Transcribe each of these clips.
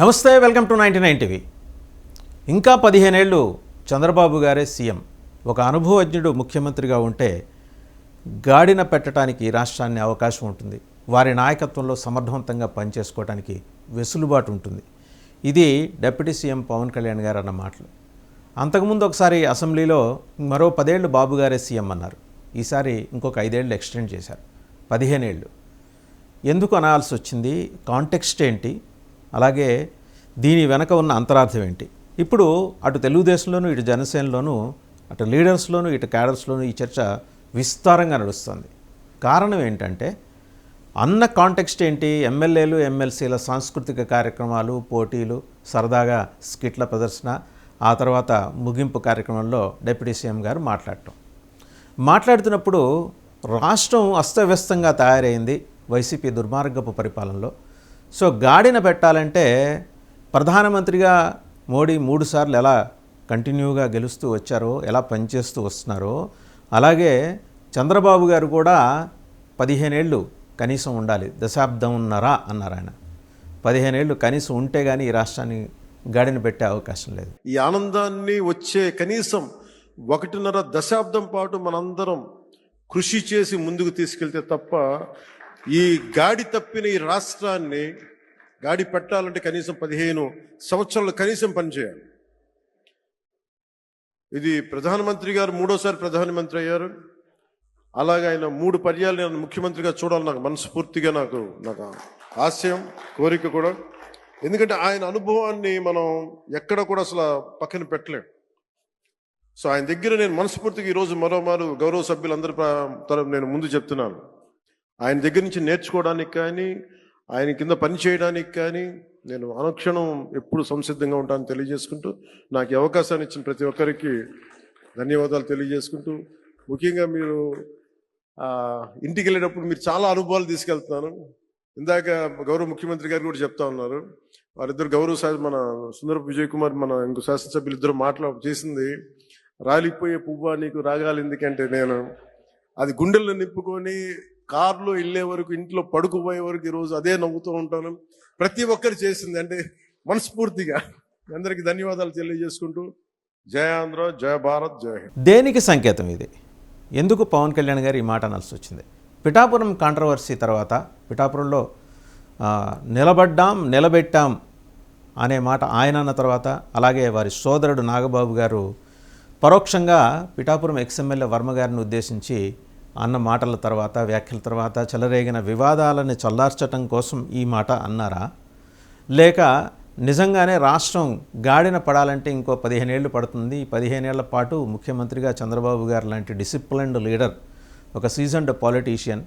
నమస్తే, welcome to 99 TV. ఇంకా 15 ఏళ్ళు చంద్రబాబు గారే సీఎం. ఒక అనుభవజ్ఞుడు ముఖ్యమంత్రిగా ఉంటే గాడిన పెట్టడానికి రాష్ట్రాన్ని అవకాశం ఉంటుంది. వారి నాయకత్వంలో సమర్థవంతంగా పనిచేసుకోవడానికి వెసులుబాటు ఉంటుంది. ఇది డిప్యూటీ సీఎం పవన్ కళ్యాణ్ గారు అన్న మాటలు. అంతకుముందు ఒకసారి అసెంబ్లీలో మరో 10 ఏళ్ళు బాబు గారే సీఎం అన్నారు. ఈసారి ఇంకొక 5 ఏళ్ళు ఎక్స్టెండ్ చేశారు, 15 ఏళ్ళు. ఎందుకు అనాల్సి వచ్చింది? కాంటెక్స్ట్ ఏంటి? అలాగే దీని వెనక ఉన్న అంతరార్థం ఏంటి? ఇప్పుడు అటు తెలుగుదేశంలోనూ, ఇటు జనసేనలోనూ, అటు లీడర్స్లోనూ, ఇటు క్యాడర్స్లోనూ ఈ చర్చ విస్తారంగా నడుస్తుంది. కారణం ఏంటంటే అన్న కాంటెక్స్ట్ ఏంటి? ఎమ్మెల్యేలు, ఎమ్మెల్సీల సాంస్కృతిక కార్యక్రమాలు, పోటీలు, సరదాగా స్కిట్ల ప్రదర్శన, ఆ తర్వాత ముగింపు కార్యక్రమంలో డిప్యూటీ సీఎం గారు మాట్లాడుతున్నప్పుడు రాష్ట్రం అస్తవ్యస్తంగా తయారైంది వైసీపీ దుర్మార్గపు పరిపాలనలో. సో గాడిన పెట్టాలంటే ప్రధానమంత్రిగా మోడీ 3 సార్లు ఎలా కంటిన్యూగా గెలుస్తూ వచ్చారో, ఎలా పనిచేస్తూ వస్తున్నారో, అలాగే చంద్రబాబు గారు కూడా 15 ఏళ్ళు కనీసం ఉండాలి, దశాబ్దంన్నర అన్నారు ఆయన. 15 ఏళ్ళు కనీసం ఉంటే కానీ ఈ రాష్ట్రాన్ని గాడిన పెట్టే అవకాశం లేదు. ఈ ఆనందాన్ని వచ్చే కనీసం 1.5 దశాబ్దం పాటు మనందరం కృషి చేసి ముందుకు తీసుకెళ్తే తప్ప ఈ గాడి తప్పిన ఈ రాష్ట్రాన్ని గాడి పెట్టాలంటే కనీసం 15 సంవత్సరాలు కనీసం పనిచేయాలి. ఇది ప్రధానమంత్రి గారు 3వసారి ప్రధానమంత్రి అయ్యారు. అలాగే ఆయన 3 పర్యాలు నేను ముఖ్యమంత్రిగా చూడాలి. నాకు మనస్ఫూర్తిగా నాకు ఆశయం, కోరిక కూడా. ఎందుకంటే ఆయన అనుభవాన్ని మనం ఎక్కడ కూడా అసలు పక్కన పెట్టలేం. సో ఆయన దగ్గర నేను మనస్ఫూర్తిగా ఈరోజు మరోమారు గౌరవ సభ్యులందరి నేను ముందు చెప్తున్నాను, ఆయన దగ్గర నుంచి నేర్చుకోవడానికి కానీ, ఆయన కింద పని చేయడానికి కానీ నేను అనుక్షణం ఎప్పుడు సంసిద్ధంగా ఉంటానని తెలియజేసుకుంటూ, నాకు ఈ అవకాశాన్ని ఇచ్చిన ప్రతి ఒక్కరికి ధన్యవాదాలు తెలియజేసుకుంటూ, ముఖ్యంగా మీరు ఇంటికి వెళ్ళేటప్పుడు మీరు చాలా అనుభవాలు తీసుకెళ్తున్నాను. ఇందాక గౌరవ ముఖ్యమంత్రి గారు కూడా చెప్తా ఉన్నారు, వారిద్దరు గౌరవ మన సుందరపు విజయ్ కుమార్, మన ఇంకో శాసనసభ్యులు ఇద్దరు చేసింది, రాలిపోయే పువ్వా నీకు రాగాలి ఎందుకంటే, నేను అది గుండెల్లో నింపుకొని కారులో వెళ్ళే వరకు, ఇంట్లో పడుకుపోయే వరకు ఈరోజు అదే నవ్వుతూ ఉంటాను. ప్రతి ఒక్కరు చేసింది. అంటే మనస్ఫూర్తిగా అందరికీ ధన్యవాదాలు తెలియజేసుకుంటూ, జయ ఆంధ్ర, జయ భారత్, జయ హింద్. దేనికి సంకేతం ఇది? ఎందుకు పవన్ కళ్యాణ్ గారు ఈ మాట అనాల్సి వచ్చింది? పిఠాపురం కాంట్రవర్సీ తర్వాత, పిఠాపురంలో నిలబెట్టాం అనే మాట ఆయన అన్న తర్వాత, అలాగే వారి సోదరుడు నాగబాబు గారు పరోక్షంగా పిఠాపురం ఎక్స్ఎమ్మెల్యే వర్మ గారిని ఉద్దేశించి అన్న మాటల తర్వాత, వ్యాఖ్యల తర్వాత చెలరేగిన వివాదాలను చల్లార్చటం కోసం ఈ మాట అన్నారా? లేక నిజంగానే రాష్ట్రం గాడిన పడాలంటే ఇంకో 15 ఏళ్ళు పడుతుంది, 15 ఏళ్ల పాటు ముఖ్యమంత్రిగా చంద్రబాబు గారు లాంటి డిసిప్లిన్డ్ లీడర్, ఒక సీజన్డ్ పాలిటీషియన్,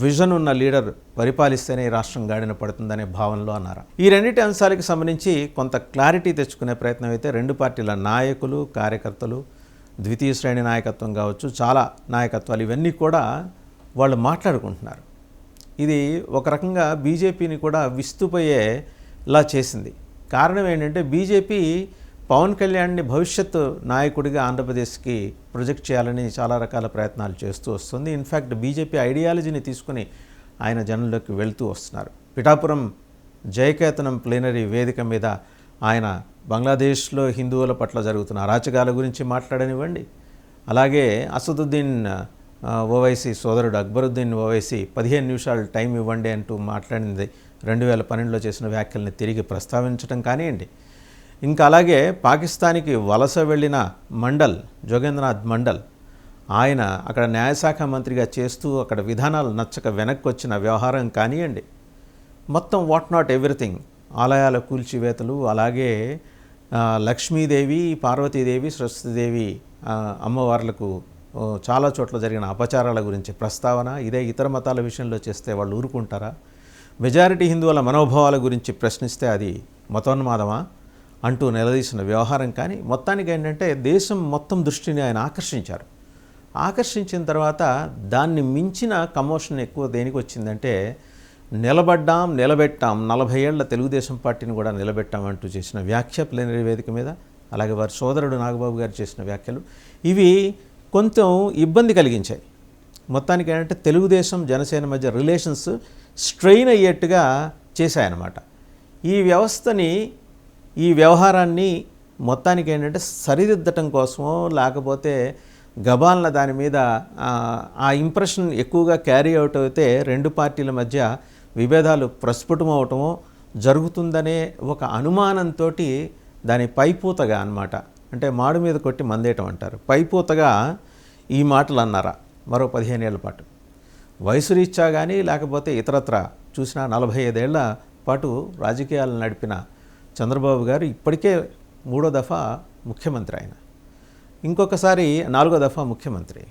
విజన్ ఉన్న లీడర్ పరిపాలిస్తేనే రాష్ట్రం గాడిన పడుతుందనే భావనలో అన్నారా? ఈ రెండింటి అంశాలకు సంబంధించి కొంత క్లారిటీ తెచ్చుకునే ప్రయత్నం అయితే 2 పార్టీల నాయకులు, కార్యకర్తలు, ద్వితీయ శ్రేణి నాయకత్వం కావచ్చు, చాలా నాయకత్వాలు, ఇవన్నీ కూడా వాళ్ళు మాట్లాడుకుంటున్నారు. ఇది ఒక రకంగా బీజేపీని కూడా విస్తుపోయేలా చేసింది. కారణం ఏంటంటే బీజేపీ పవన్ కళ్యాణ్ని భవిష్యత్తు నాయకుడిగా ఆంధ్రప్రదేశ్కి ప్రొజెక్ట్ చేయాలని చాలా రకాల ప్రయత్నాలు చేస్తూ వస్తుంది. ఇన్ఫ్యాక్ట్ బీజేపీ ఐడియాలజీని తీసుకుని ఆయన జనంలోకి వెళ్తూ వస్తున్నారు. పిఠాపురం జయకేతనం ప్లీనరీ వేదిక మీద ఆయన బంగ్లాదేశ్లో హిందువుల పట్ల జరుగుతున్న అరాచకాల గురించి మాట్లాడనివ్వండి, అలాగే అసదుద్దీన్ ఓవైసీ సోదరుడు అక్బరుద్దీన్ ఓవైసీ 15 నిమిషాలు టైం ఇవ్వండి అంటూ మాట్లాడింది 2012లో చేసిన వ్యాఖ్యల్ని తిరిగి ప్రస్తావించడం కానివ్వండి, ఇంకా అలాగే పాకిస్తాన్కి వలస వెళ్ళిన జోగేంద్రనాథ్ మండల్, ఆయన అక్కడ న్యాయశాఖ మంత్రిగా చేస్తూ అక్కడ విధానాలు నచ్చక వెనక్కి వచ్చిన వ్యవహారం కానివ్వండి, మొత్తం వాట్ నాట్ ఎవ్రీథింగ్, ఆలయాల కూల్చివేతలు, అలాగే లక్ష్మీదేవి, పార్వతీదేవి, సరస్వతీదేవి అమ్మవార్లకు చాలా చోట్ల జరిగిన అపచారాల గురించి ప్రస్తావన, ఇదే ఇతర మతాల విషయంలో చేస్తే వాళ్ళు ఊరుకుంటారా? మెజారిటీ హిందువుల మనోభావాల గురించి ప్రశ్నిస్తే అది మతోన్మాదమా అంటూ నిలదీసిన వ్యవహారం. కానీ మొత్తానికి ఏంటంటే దేశం మొత్తం దృష్టిని ఆయన ఆకర్షించిన తర్వాత దాన్ని మించిన కమోషన్ ఎక్కువ దేనికి వచ్చిందంటే, నిలబెట్టాం 40 ఏళ్ల తెలుగుదేశం పార్టీని కూడా నిలబెట్టామంటూ చేసిన వ్యాఖ్య ప్లీనరీ వేదిక మీద, అలాగే వారి సోదరుడు నాగబాబు గారు చేసిన వ్యాఖ్యలు, ఇవి కొంచెం ఇబ్బంది కలిగించాయి. మొత్తానికి ఏంటంటే తెలుగుదేశం జనసేన మధ్య రిలేషన్స్ స్ట్రెయిన్ అయ్యేట్టుగా చేశాయన్నమాట. ఈ వ్యవస్థని, ఈ వ్యవహారాన్ని మొత్తానికి ఏంటంటే సరిదిద్దటం కోసమో లేకపోతే గబాలన దాని మీద ఆ ఇంప్రెషన్ ఎక్కువగా క్యారీ అవుట్ అయితే రెండు పార్టీల మధ్య విభేదాలు ప్రస్ఫుటమవటమో జరుగుతుందనే ఒక అనుమానంతో దాని పైపూతగా అన్నమాట, అంటే మాడు మీద కొట్టి మందేయటం అంటారు, పైపూతగా ఈ మాటలు అన్నారా మరో 15 ఏళ్ల పాటు. వయసు రీత్యా కానీ లేకపోతే ఇతరత్ర చూసిన 45 ఏళ్ల పాటు రాజకీయాలను నడిపిన చంద్రబాబు గారు ఇప్పటికే 3వ దఫా ముఖ్యమంత్రి. ఆయన ఇంకొకసారి 4వ దఫా ముఖ్యమంత్రి,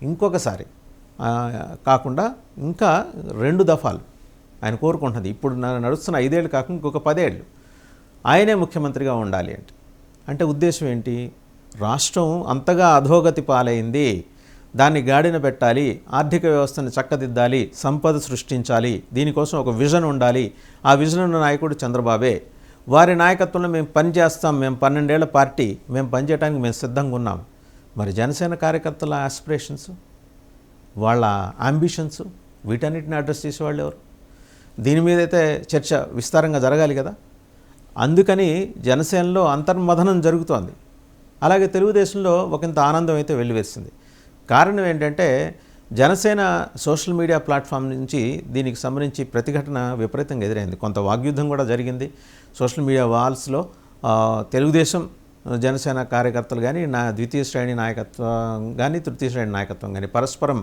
ఇంకొకసారి కాకుండా ఇంకా 2 దఫాలు ఆయన కోరుకుంటుంది. ఇప్పుడు నడుస్తున్న 5 ఏళ్ళు కాకుండా ఇంకొక 10 ఏళ్ళు ఆయనే ముఖ్యమంత్రిగా ఉండాలి అంటే ఉద్దేశం ఏంటి? రాష్ట్రం అంతగా అధోగతి పాలైంది, దాన్ని గాడిన పెట్టాలి, ఆర్థిక వ్యవస్థను చక్కదిద్దాలి, సంపద సృష్టించాలి, దీనికోసం ఒక విజన్ ఉండాలి. ఆ విజన్ ఉన్న నాయకుడు చంద్రబాబే. వారి నాయకత్వంలో మేము పనిచేస్తాం, మేము 12 ఏళ్ల పార్టీ, మేము పనిచేయడానికి మేము సిద్ధంగా ఉన్నాం. మరి జనసేన కార్యకర్తల ఆస్పిరేషన్స్, వాళ్ళ అంబిషన్స్, వీటన్నిటిని అడ్రస్ చేసేవాళ్ళు ఎవరు? దీని మీద అయితే చర్చ విస్తారంగా జరగాలి కదా. అందుకని జనసేనలో అంతర్మథనం జరుగుతోంది. అలాగే తెలుగుదేశంలో ఒకంత ఆనందం అయితే వెల్లివేస్తుంది. కారణం ఏంటంటే జనసేన సోషల్ మీడియా ప్లాట్ఫామ్ నుంచి దీనికి సంబంధించి ప్రతిఘటన విపరీతంగా ఎదురైంది. కొంత వాగ్యుద్ధం కూడా జరిగింది సోషల్ మీడియా వాల్స్లో. తెలుగుదేశం జనసేన కార్యకర్తలు కానీ, ద్వితీయ శ్రేణి నాయకత్వం కానీ, తృతీయ శ్రేణి నాయకత్వం కానీ పరస్పరం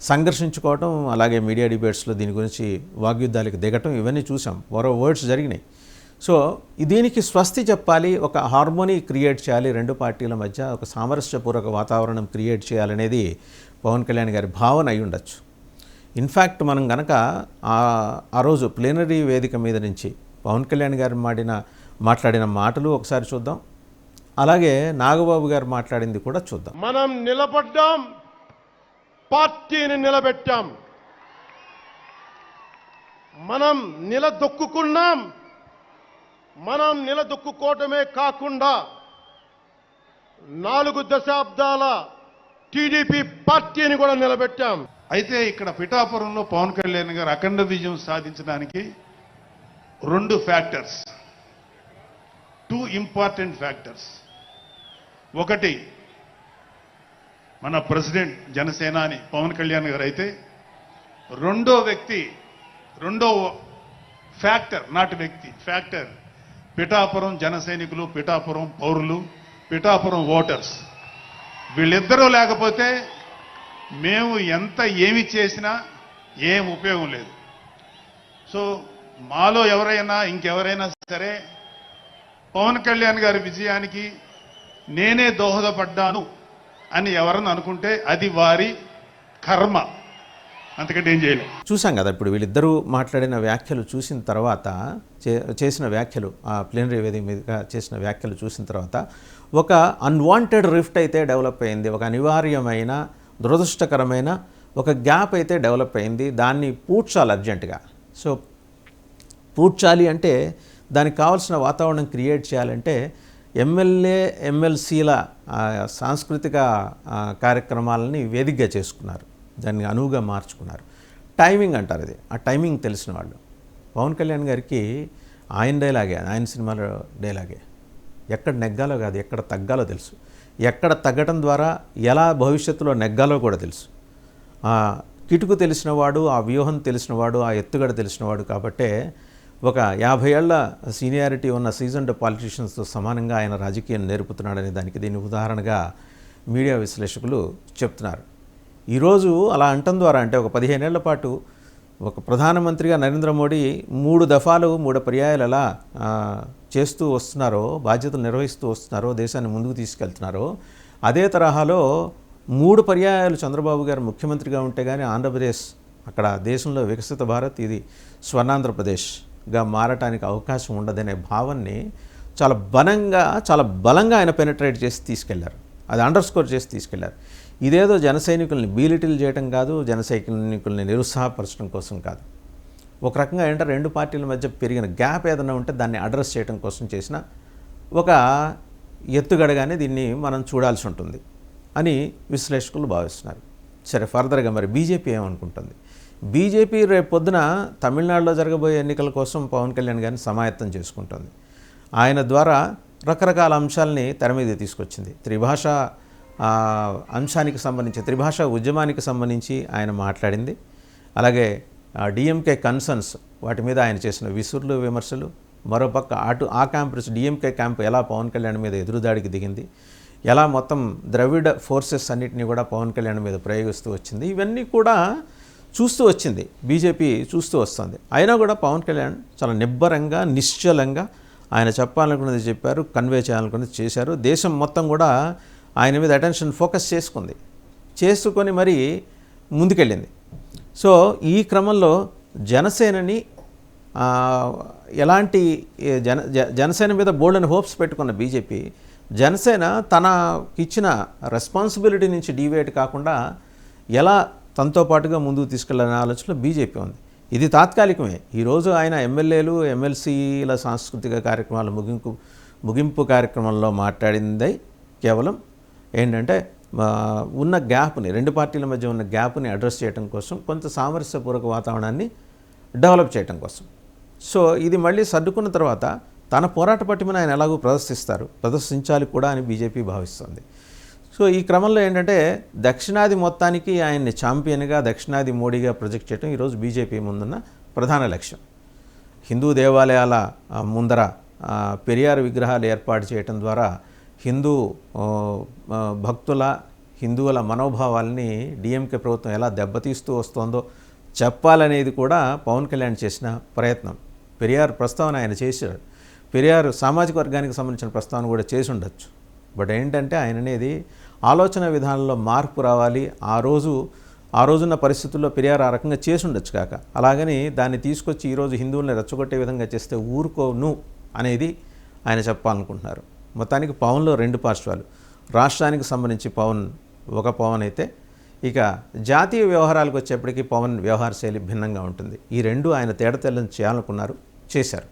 సంఘర్షించుకోవటం, అలాగే మీడియా డిబేట్స్లో దీని గురించి వాగ్యుద్ధాలకు దిగటం, ఇవన్నీ చూసాం. వర్డ్స్ జరిగినాయి. సో దీనికి స్వస్తి చెప్పాలి, ఒక హార్మోనీ క్రియేట్ చేయాలి, రెండు పార్టీల మధ్య ఒక సామరస్యపూర్వక వాతావరణం క్రియేట్ చేయాలనేది పవన్ కళ్యాణ్ గారి భావన అయి ఉండొచ్చు. ఇన్ఫ్యాక్ట్ మనం కనుక ఆ రోజు ప్లేనరీ వేదిక మీద నుంచి పవన్ కళ్యాణ్ గారు మాట్లాడిన మాటలు ఒకసారి చూద్దాం, అలాగే నాగబాబు గారు మాట్లాడింది కూడా చూద్దాం. మనం నిలబడ్డాం, పార్టీని నిలబెట్టాం, మనం నిలదొక్కుకున్నాం. మనం నిలదొక్కుకోవటమే కాకుండా 4 దశాబ్దాల టీడీపీ పార్టీని కూడా నిలబెట్టాం. అయితే ఇక్కడ పిఠాపురంలో పవన్ కళ్యాణ్ గారు అఖండ విజయం సాధించడానికి 2 ఫ్యాక్టర్స్, 2 ఇంపార్టెంట్ ఫ్యాక్టర్స్. ఒకటి మన ప్రెసిడెంట్ జనసేనాని పవన్ కళ్యాణ్ గారు అయితే, రెండో ఫ్యాక్టర్, నాటి వ్యక్తి ఫ్యాక్టర్ పిఠాపురం జన సైనికులు, పిఠాపురం పౌరులు, పిఠాపురం ఓటర్స్. వీళ్ళిద్దరూ లేకపోతే మేము ఏమి చేసినా ఏం ఉపయోగం లేదు. సో మాలో ఎవరైనా ఇంకెవరైనా సరే పవన్ కళ్యాణ్ గారి విజయానికి నేనే దోహదపడ్డాను అని ఎవరన్నా అనుకుంటే అది వారి కర్మ, అంతకంటే ఏం చేయలేదు. చూసాం కదా ఇప్పుడు వీళ్ళిద్దరూ మాట్లాడిన వ్యాఖ్యలు చూసిన తర్వాత, చేసిన వ్యాఖ్యలు, ఆ ప్లేనరీ వేదిక మీద చేసిన వ్యాఖ్యలు చూసిన తర్వాత ఒక అన్వాంటెడ్ రిఫ్ట్ అయితే డెవలప్ అయింది, ఒక అనివార్యమైన దురదృష్టకరమైన ఒక గ్యాప్ అయితే డెవలప్ అయింది. దాన్ని పూడ్చాలి అర్జెంటుగా. సో పూడ్చాలి అంటే దానికి కావాల్సిన వాతావరణం క్రియేట్ చేయాలంటే ఎమ్మెల్యే ఎమ్మెల్సీల సాంస్కృతిక కార్యక్రమాలని వేదికగా చేసుకున్నారు, దాన్ని అనువుగా మార్చుకున్నారు. టైమింగ్ అంటారు ఇది, ఆ టైమింగ్ తెలిసిన వాళ్ళు. పవన్ కళ్యాణ్ గారికి ఆయన డైలాగే, ఆయన సినిమాలో డైలాగే, ఎక్కడ నెగ్గాలో కాదు ఎక్కడ తగ్గాలో తెలుసు, ఎక్కడ తగ్గటం ద్వారా ఎలా భవిష్యత్తులో నెగ్గాలో కూడా తెలుసు. ఆ కిటుకు తెలిసినవాడు, ఆ వ్యూహం తెలిసినవాడు, ఆ ఎత్తుగడ తెలిసినవాడు. కాబట్టే ఒక 50 ఏళ్ల సీనియారిటీ ఉన్న సీజన్డ్ పాలిటీషియన్స్తో సమానంగా ఆయన రాజకీయం నేర్పుతున్నాడనే దానికి దీన్ని ఉదాహరణగా మీడియా విశ్లేషకులు చెప్తున్నారు. ఈరోజు అలా అంటం ద్వారా, అంటే ఒక 15 ఏళ్ల పాటు ఒక ప్రధానమంత్రిగా నరేంద్ర మోడీ 3 దఫాలు 3 పర్యాయాలు ఎలా చేస్తూ వస్తున్నారో, బాధ్యతలు నిర్వహిస్తూ వస్తున్నారో, దేశాన్ని ముందుకు తీసుకెళ్తున్నారో, అదే తరహాలో 3 పర్యాయాలు చంద్రబాబు గారు ముఖ్యమంత్రిగా ఉంటే కానీ ఆంధ్రప్రదేశ్, అక్కడ దేశంలో వికసిత భారత్, ఇది స్వర్ణాంధ్రప్రదేశ్గా మారటానికి అవకాశం ఉండదనే భావాన్ని చాలా బలంగా ఆయన పెనట్రేట్ చేసి తీసుకెళ్లారు, అది అండర్స్కోర్ చేసి తీసుకెళ్లారు. ఇదేదో జన సైనికుల్ని బీలిటిల్ చేయడం కాదు, జన సైనికుల్ని నిరుత్సాహపరచడం కోసం కాదు. ఒక రకంగా ఏంటంటే రెండు పార్టీల మధ్య పెరిగిన గ్యాప్ ఏదైనా ఉంటే దాన్ని అడ్రస్ చేయడం కోసం చేసిన ఒక ఎత్తుగడగానే దీన్ని మనం చూడాల్సి ఉంటుంది అని విశ్లేషకులు భావిస్తున్నారు. సరే, ఫర్దర్గా మరి బీజేపీ ఏమనుకుంటుంది? బీజేపీ రేపు పొద్దున తమిళనాడులో జరగబోయే ఎన్నికల కోసం పవన్ కళ్యాణ్ గారిని సమాయత్తం చేసుకుంటుంది. ఆయన ద్వారా రకరకాల అంశాలని తెర మీద తీసుకొచ్చింది. త్రిభాష అంశానికి సంబంధించి, త్రిభాషా ఉద్యమానికి సంబంధించి ఆయన మాట్లాడింది. అలాగే డిఎంకే కన్సర్న్స్ వాటి మీద ఆయన చేసిన విసురులు, విమర్శలు. మరోపక్క ఆ క్యాంపస్ డిఎంకే క్యాంప్ ఎలా పవన్ కళ్యాణ్ మీద ఎదురుదాడికి దిగింది, ఎలా మొత్తం ద్రవిడ ఫోర్సెస్ అన్నిటినీ కూడా పవన్ కళ్యాణ్ మీద ప్రయోగిస్తూ వచ్చింది. ఇవన్నీ కూడా చూస్తూ వచ్చింది, బీజేపీ చూస్తూ వస్తుంది. అయినా కూడా పవన్ కళ్యాణ్ చాలా నిబ్బరంగా, నిశ్చలంగా ఆయన చెప్పాలనుకున్నది చెప్పారు, కన్వే చేయాలనుకున్నది చేశారు. దేశం మొత్తం కూడా ఆయన మీద అటెన్షన్ ఫోకస్ చేసుకొని మరి ముందుకెళ్ళింది. సో ఈ క్రమంలో జనసేనని ఎలాంటి జనసేన మీద బోల్డెన్ హోప్స్ పెట్టుకున్న బీజేపీ, జనసేన తనకిచ్చిన రెస్పాన్సిబిలిటీ నుంచి డీవియేట్ కాకుండా ఎలా తనతో పాటుగా ముందుకు తీసుకెళ్లాలనే ఆలోచనలో బీజేపీ ఉంది. ఇది తాత్కాలికమే. ఈరోజు ఆయన ఎమ్మెల్యేలు, ఎమ్మెల్సీల సాంస్కృతిక కార్యక్రమాల ముగింపు కార్యక్రమంలో మాట్లాడింది కేవలం ఏంటంటే ఉన్న గ్యాప్ని, రెండు పార్టీల మధ్య ఉన్న గ్యాప్ని అడ్రస్ చేయడం కోసం, కొంత సామరస్యపూర్వక వాతావరణాన్ని డెవలప్ చేయడం కోసం. సో ఇది మళ్ళీ సర్దుకున్న తర్వాత తన పోరాట పట్టిమని ఆయన ఎలాగో ప్రదర్శించాలి కూడా అని బీజేపీ భావిస్తుంది. సో ఈ క్రమంలో ఏంటంటే దక్షిణాది మొత్తానికి ఆయన్ని ఛాంపియన్గా, దక్షిణాది మోడీగా ప్రొజెక్ట్ చేయడం ఈరోజు బీజేపీ ముందున్న ప్రధాన లక్ష్యం. హిందూ దేవాలయాల ముందర పెరియార్ విగ్రహాలు ఏర్పాటు చేయడం ద్వారా హిందువుల మనోభావాల్ని డిఎంకే ప్రభుత్వం ఎలా దెబ్బతీస్తూ వస్తుందో చెప్పాలనేది కూడా పవన్ కళ్యాణ్ చేసిన ప్రయత్నం. పెరియార్ ప్రస్తావన ఆయన చేశాడు. పెరియార్ సామాజిక వర్గానికి సంబంధించిన ప్రస్తావన కూడా చేసి ఉండొచ్చు. బట్ ఏంటంటే ఆయన అనేది ఆలోచన విధానంలో మార్పు రావాలి. ఆ రోజున్న పరిస్థితుల్లో పెరియార్ ఆ రకంగా చేసి ఉండొచ్చు కాక, అలాగని దాన్ని తీసుకొచ్చి ఈరోజు హిందువుల్ని రెచ్చగొట్టే విధంగా చేస్తే ఊరుకోను అనేది ఆయన చెప్పాలనుకుంటున్నారు. మొత్తానికి పవన్లో రెండు పార్శ్వాలు. రాష్ట్రానికి సంబంధించి ఒక పవన్ అయితే, ఇక జాతీయ వ్యవహారాలకు వచ్చేప్పటికీ పవన్ వ్యవహార శైలి భిన్నంగా ఉంటుంది. ఈ రెండు ఆయన తేడతెల్లని చేయాలనుకున్నారు, చేశారు.